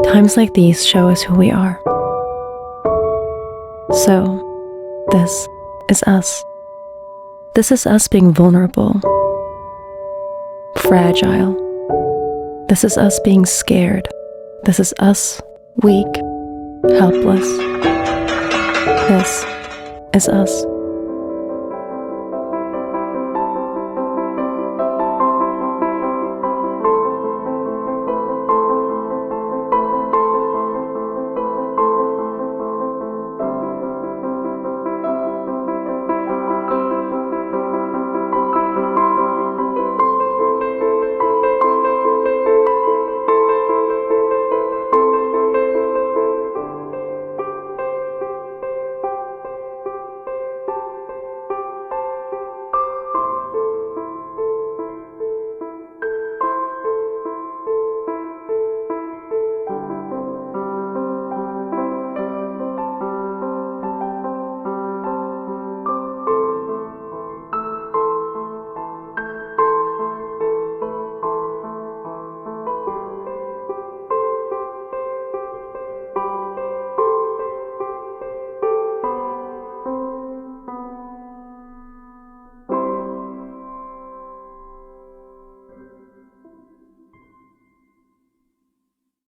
Times like these show us who we are. So, this is us. This is us being vulnerable, fragile. This is us being scared. This is us weak, helpless. This is us.